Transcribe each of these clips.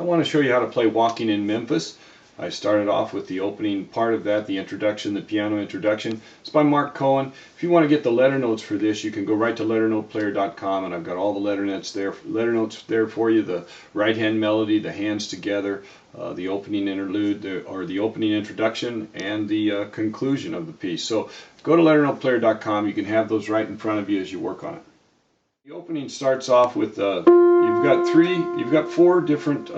want to show you how to play Walking in Memphis. I started off with the opening part of that, the introduction, the piano introduction. It's by Marc Cohn. If you want to get the letter notes for this, you can go right to LetterNotePlayer.com, and I've got all the letter notes there for you. The right hand melody, the hands together, the opening interlude, or the opening introduction, and the conclusion of the piece. So go to LetterNotePlayer.com. You can have those right in front of you as you work on it. The opening starts off with you've got four different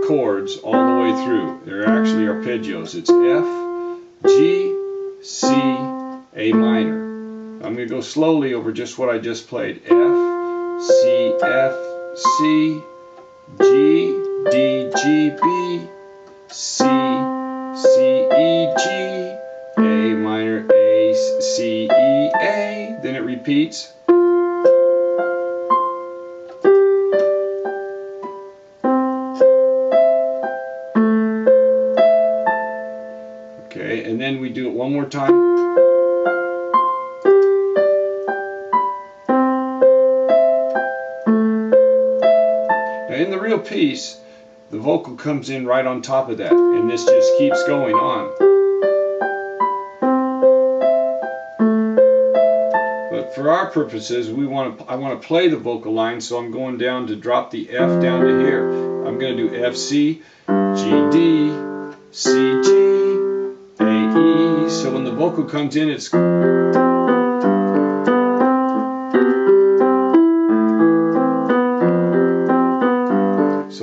chords all the way through. They're actually arpeggios. It's F, G, C, A minor. I'm going to go slowly over just what I just played. F, C, G, D, G, B, C, E, G, A minor, A, C, E, A. Then it repeats. Okay, and then we do it one more time. Now in the real piece, the vocal comes in right on top of that, and this just keeps going on. But for our purposes, I want to play the vocal line, so I'm going down to drop the F down to here. I'm going to do F, C, G, D, C, G, so when the vocal comes in, it's so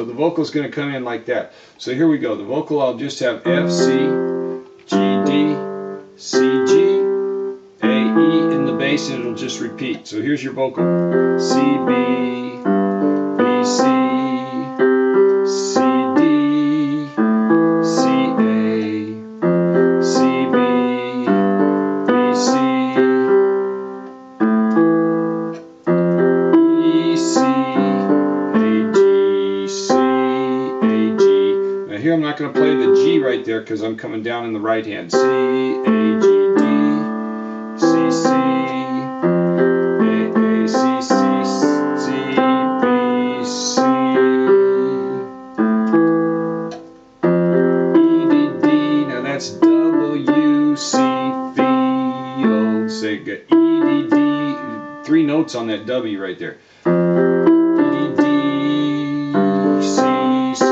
the vocal's going to come in like that. So here we go. The vocal, I'll just have F, C, G, D, C, G, A, E in the bass, and it'll just repeat. So here's your vocal. C, B, B, C, C, D, C, A, C, B, B, C, E, C, A, G, C, A, G. Now here I'm not going to play the G right there because I'm coming down in the right hand. C, A, G, D, C, C, A, C, C, C, B, C, E, D, D. Now that's W, C, feel. Say E, D, D. Three notes on that W right there. E, D, D, C, C,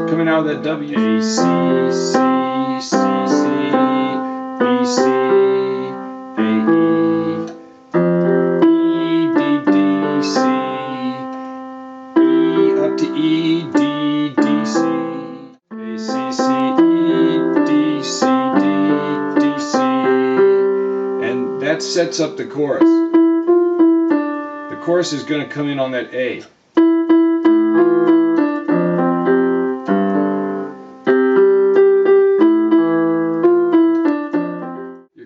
coming out of that W, A, C, C, C, C, B, C, A, E, E, D, D, C, E, up to E, D, D, C, A, C, C, E, D, C, D, D, C, and that sets up the chorus. The chorus is going to come in on that A.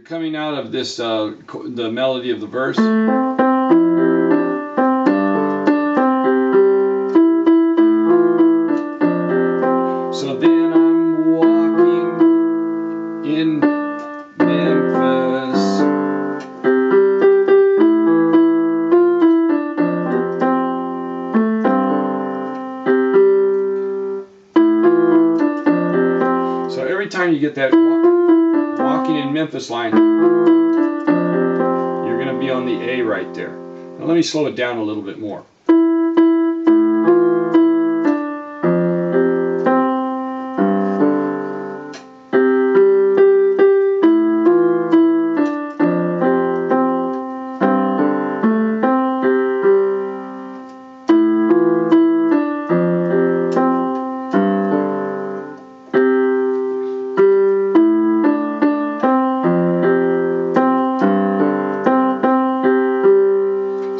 Coming out of this, the melody of the verse. So then I'm walking in Memphis. So every time you get that Walking in Memphis line, you're going to be on the A right there. Now let me slow it down a little bit more.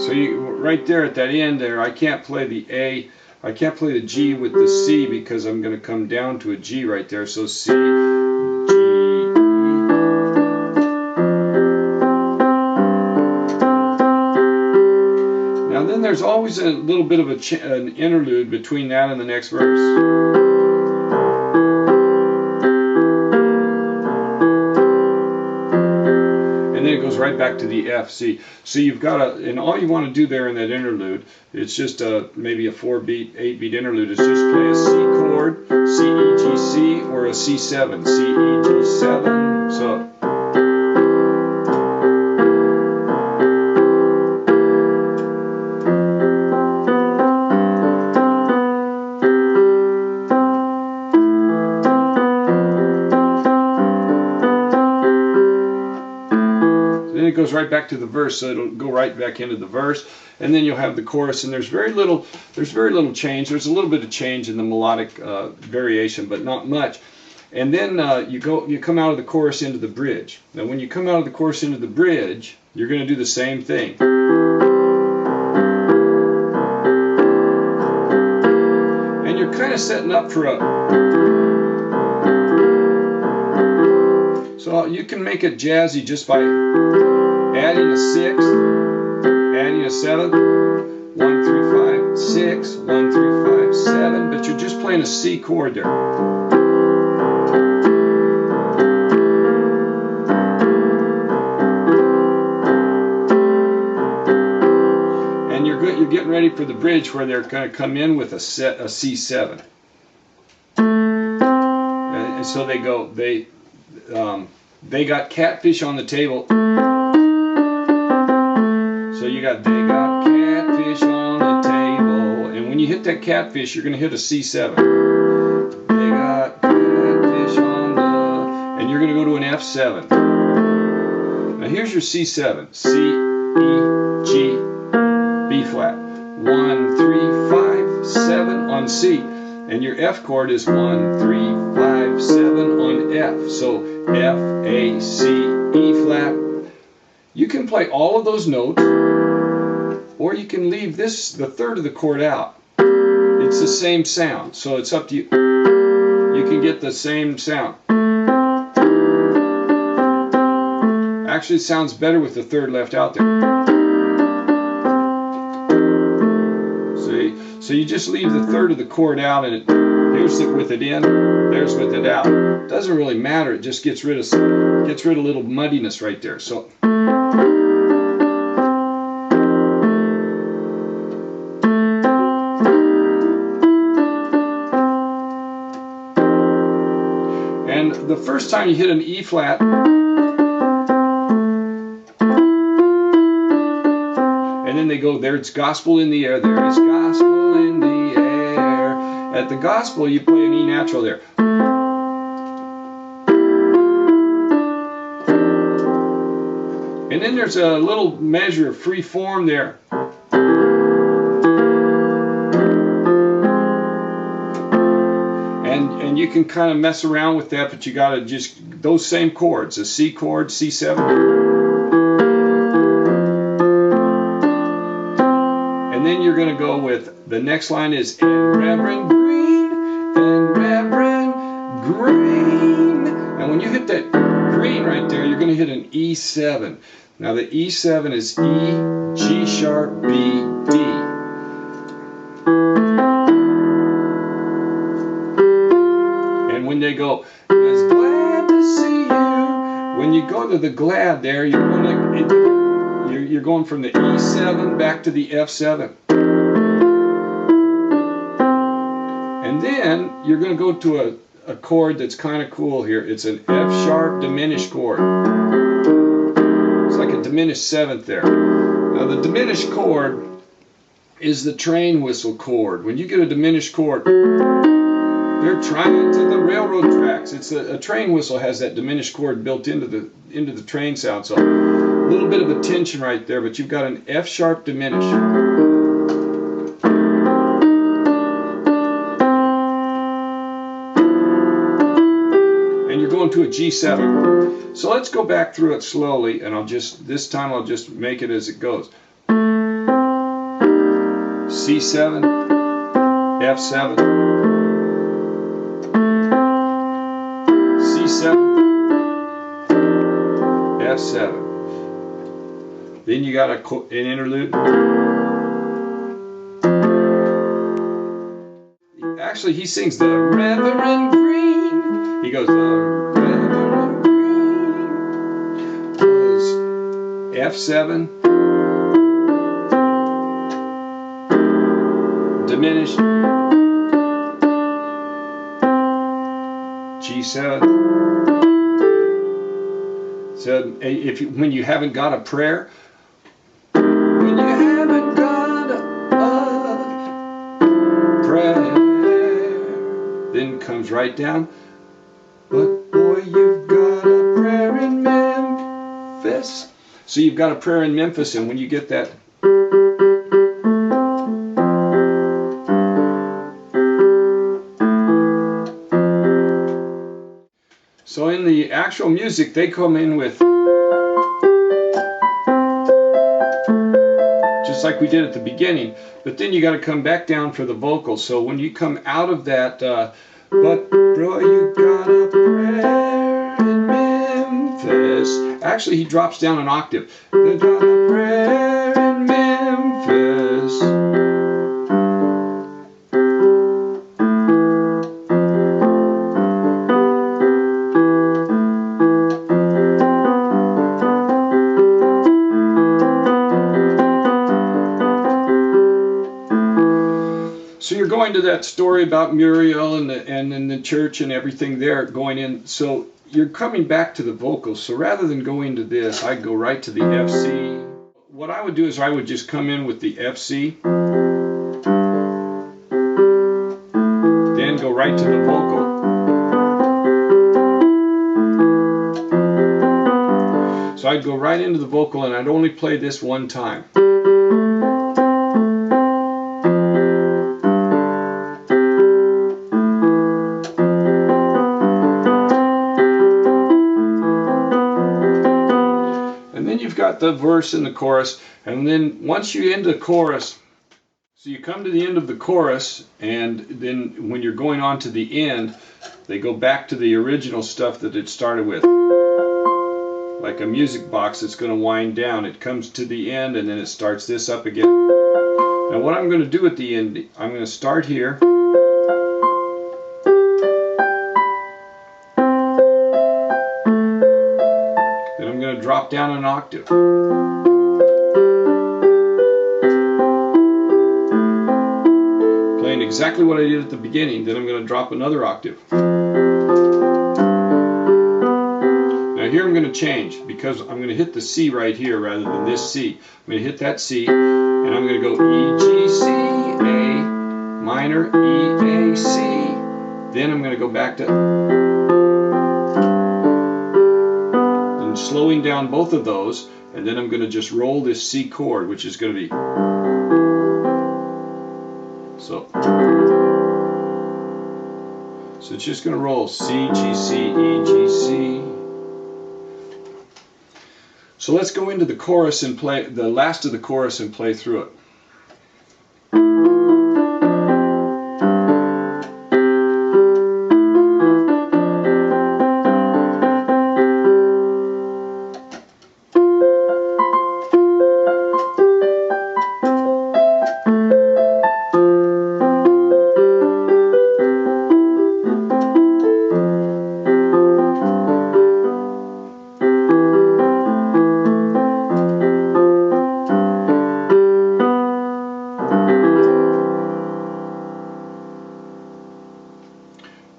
So right there at that end there, I can't play the A, I can't play the G with the C because I'm going to come down to a G right there. So C, G, E. then there's always a little bit of an interlude between that and the next verse. And then it goes right back to the F, C. So you've got and all you want to do there in that interlude, it's just maybe a 4-beat, 8-beat interlude, is just play a C chord, C, E, G, C, or a C7, C, E, G7. So. It goes right back to the verse, so it'll go right back into the verse, and then you'll have the chorus. And there's very little change. There's a little bit of change in the melodic variation, but not much. And then you come out of the chorus into the bridge. Now, when you come out of the chorus into the bridge, you're going to do the same thing. And you're kind of setting up for so you can make it jazzy just by adding a 6th, adding a 7th, 1 through 5, 6, 1 through 5, 7, but you're just playing a C chord there. And you're getting ready for the bridge where they're going to come in with a C7. And so they got catfish on the table. So you got they got catfish on the table, and when you hit that catfish, you're going to hit a C7. They got catfish on the, and you're going to go to an F7. Now here's your C7: C, E, G, B flat. 1, 3, 5, 7 on C, and your F chord is 1, 3, 5, 7 on F. So F, A, C, E flat. You can play all of those notes, or you can leave the third of the chord out. It's the same sound, so it's up to you. You can get the same sound. Actually, it sounds better with the third left out there. See? So you just leave the third of the chord out, and here's with it in, there's with it out. Doesn't really matter. It just gets rid of a little muddiness right there. So. And the first time you hit an E flat, and then they go, there's gospel in the air, there is gospel in the air. At the gospel, you play an E natural there. And then there's a little measure of free form there. And you can kind of mess around with that, but you got to just, those same chords, a C chord, C7. And then you're going to go with, the next line is, and Reverend Green, and Reverend Green. And when you hit that green right there, you're going to hit an E7. Now the E7 is E, G sharp, B, D. And when they go, it's glad to see you, when you go to the glad there, you're going from the E7 back to the F7. And then you're going to go to a chord that's kind of cool here. It's an F sharp diminished chord. It's like a diminished 7th there. Now the diminished chord is the train whistle chord. When you get a diminished chord, they're trying to the railroad tracks. It's a train whistle has that diminished chord built into the train sound. So a little bit of a tension right there, but you've got an F sharp diminished. And you're going to a G7. So let's go back through it slowly, and this time I'll just make it as it goes. C7, F7, C7, F7. Then you got an interlude. actually he sings the Reverend Green. He goes the Reverend Green was F7 diminished G7. So if when you haven't got a prayer, when you haven't got a prayer, then comes right down. But boy, you've got a prayer in Memphis. So you've got a prayer in Memphis, and when you get that, so in the actual music, they come in with, just like we did at the beginning, but then you got to come back down for the vocals. So when you come out of that, but bro, you got a prayer in Memphis, actually he drops down an octave. You got a prayer in Memphis. So you're going to that story about Muriel and the church and everything there going in. So you're coming back to the vocals. So rather than going to this, I'd go right to the FC. What I would do is I would just come in with the FC, then go right to the vocal. So I'd go right into the vocal, and I'd only play this one time. You've got the verse and the chorus, and then once you end the chorus, so you come to the end of the chorus, and then when you're going on to the end, they go back to the original stuff that it started with. Like a music box that's going to wind down. It comes to the end, and then it starts this up again. Now what I'm going to do at the end, I'm going to start here. Drop down an octave. Playing exactly what I did at the beginning, then I'm going to drop another octave. Now here I'm going to change, because I'm going to hit the C right here rather than this C. I'm going to hit that C, and I'm going to go E, G, C, A, minor, E, A, C. Then I'm going to go back to, slowing down both of those, and then I'm going to just roll this C chord, which is going to be so it's just going to roll C, G, C, E, G, C. So let's go into the chorus and play the last of the chorus and play through it.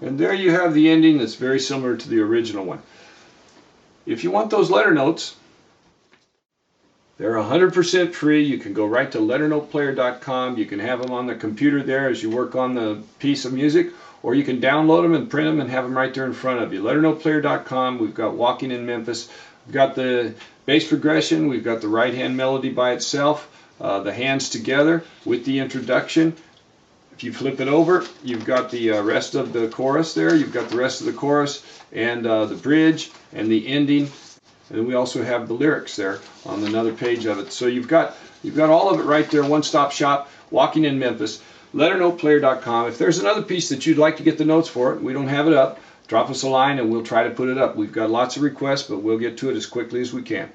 And there you have the ending that's very similar to the original one. If you want those letter notes, they're 100% free. You can go right to LetterNotePlayer.com. You can have them on the computer there as you work on the piece of music, or you can download them and print them and have them right there in front of you. LetterNotePlayer.com. We've got Walking in Memphis. We've got the bass progression. We've got the right hand melody by itself, the hands together with the introduction. If you flip it over, you've got the rest of the chorus there. You've got the rest of the chorus and the bridge and the ending. And then we also have the lyrics there on another page of it. So you've got all of it right there, one-stop shop, Walking in Memphis, LetterNotePlayer.com. If there's another piece that you'd like to get the notes for it, we don't have it up, drop us a line and we'll try to put it up. We've got lots of requests, but we'll get to it as quickly as we can.